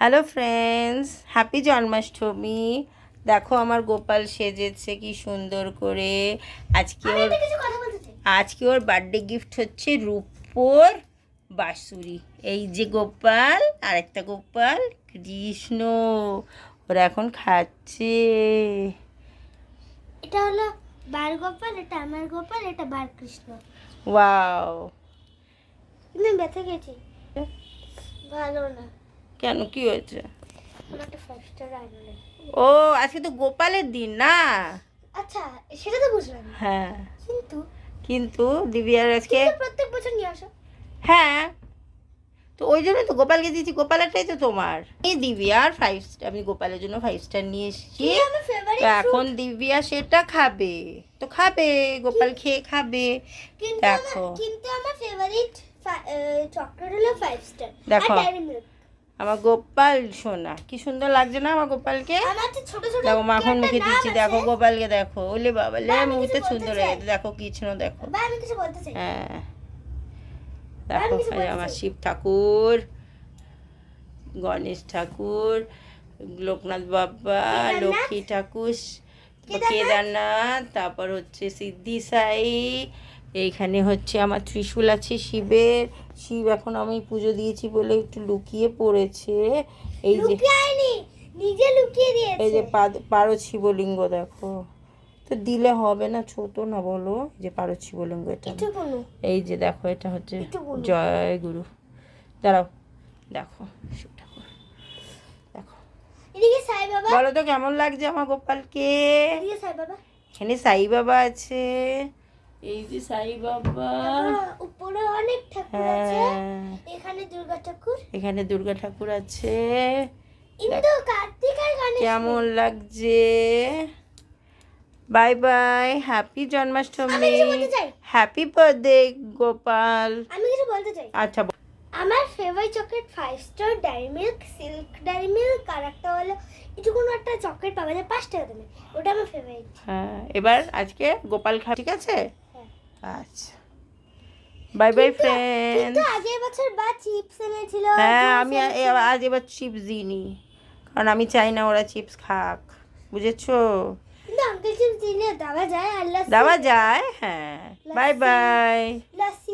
Hello friends, happy Janmashtami. দেখো আমার গোপাল সেজেছে কি সুন্দর করে। আজকে ওর আজকে ওর বার্থডে গিফট হচ্ছে রূপোর বাঁশুরি। এই যে গোপাল, আরেকটা গোপাল কৃষ্ণ, ওরা এখন খাচ্ছে। এটা হলো বার গোপাল, এটা আমার গোপাল, এটা বার কৃষ্ণ। ওয়াও, আমি ব্যথা গেছি, ভালো না। কেন, কি হয়েছে? আমার একটা 5 স্টার আইডল। ও, আজকে তো গোপালের দিন না? আচ্ছা, সেটা তো বুঝলাম, হ্যাঁ, কিন্তু কিন্তু দিব্যার আজকে প্রত্যেক বছর নিয়ে আসো। হ্যাঁ, তো ওই জন্য তো গোপালকে দিয়েছি, গোপালেরটাই তো তোমার। এই দিব্যার 5 স্টার, আমি গোপালের জন্য 5 স্টার নিয়ে এসেছি। আমার ফেভারিট তো এখন দিব্যা সেটা খাবে, তো খাবে, গোপাল খেয়ে খাবে। দেখো কিন্তু আমার ফেভারিট চকলেট হলো 5 স্টার দেখো। আর ডেয়ারি মিল্ক। আমার গোপাল সোনা, কি সুন্দর লাগছে না আমার গোপালকে? আমার তো ছোট ছোট দেখো মাখন মুখে দিচ্ছি, দেখো আছে। গোপালকে দেখো। ওলে বাবা লে, বা, আমি মুখটা কিছু সুন্দর বলতে হয়ে চাই। গেছে, দেখো কৃষ্ণ দেখো। বা, আমি কিছু বলতে চাই। হ্যাঁ, আমি দেখো কিছু এই বলতে আমার চাই। শিব ঠাকুর, গণেশ ঠাকুর, লোকনাথ বাবা, কেদারনাথ। লক্ষ্মী ঠাকুর, কেদারনাথ, তারপর হচ্ছে সিদ্ধি সাই। এইখানে হচ্ছে আমার ত্রিশূল আছে শিবের। শিব এখন আমি পুজো দিয়েছি বলে একটু লুকিয়ে পড়েছে। এই যে লুকিয়ে আইনি, নিজে লুকিয়ে এই দিয়েছে। যে পারো শিবলিঙ্গ দেখো। তো দিলে হবে না, ছোট না বলো? এই যে পারো শিবলিঙ্গ, এটা একটু কোনো এই যে দেখো, এটা হচ্ছে একটু বলুন। জয় গুরু। দাঁড়াও, দেখো শিব ঠাকুর, দেখো। এদিকে সাই বাবা, বলো তো কেমন লাগছে আমার গোপালকে? এদিকে সাই বাবা, এখানে সাই বাবা আছে, এই যে সাই বাবা। উপরে অনেক ঠাকুর আছে। হ্যাঁ, এখানে দুর্গা ঠাকুর, এখানে দুর্গা ঠাকুর আছে। ইন্দু কার্তিক আর গণেশ। কেমন লাগছে? বাই বাই, হ্যাপি আমি জন্মাষ্টমী, কিছু বলতে চাই। Happy birthday Gopal. আমি কিছু বলতে চাই। আচ্ছা আমার favourite chocolate 5 Star Dairy Milk, Silk Dairy Milk, আর একটা হলো কিছু কোনো একটা চকলেট পাওয়া যায় 5 টাকা দামে, ওটা আমার ফেভারিট। হ্যাঁ, এবার আজকে গোপাল খা, ঠিক আছে? হ্যাঁ। আচ্ছা, বাই বাই কিন্তু ফ্রেন্ড। আগের বছর বা চিপস এনেছিল। হ্যাঁ, juice আমি এনেছিল। আজ এবার চিপস দিইনি, কারণ আমি চাই না ওরা চিপস খাক, বুঝেছো? কিন্তু আঙ্কেল চিপস দিলে দেওয়া যায়, আর দেওয়া যায়, হ্যাঁ। Bye bye. লস্যি